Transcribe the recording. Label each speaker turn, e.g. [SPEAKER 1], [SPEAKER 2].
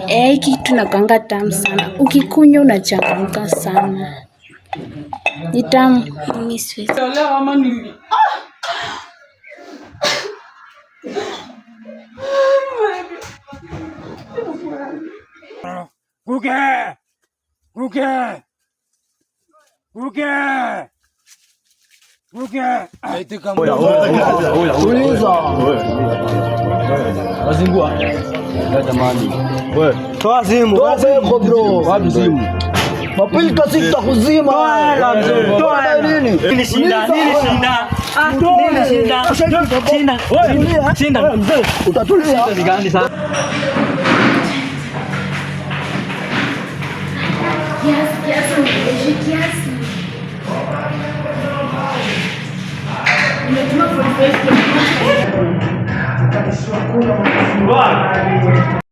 [SPEAKER 1] Hiki tunakanga tamu sana. Ukikunywa unachangamka sana. Ni tamu.
[SPEAKER 2] Wazingua. Jamani. Wewe, toa simu. Toa simu bro. Wapi simu? Mapilika sita kuzima. Toa nini? Nini shinda? Nini shinda? Nini shinda? Shinda. Wewe, shinda. Utatulia. Ni gani sasa? Kiasi. Nimetuma for the first time.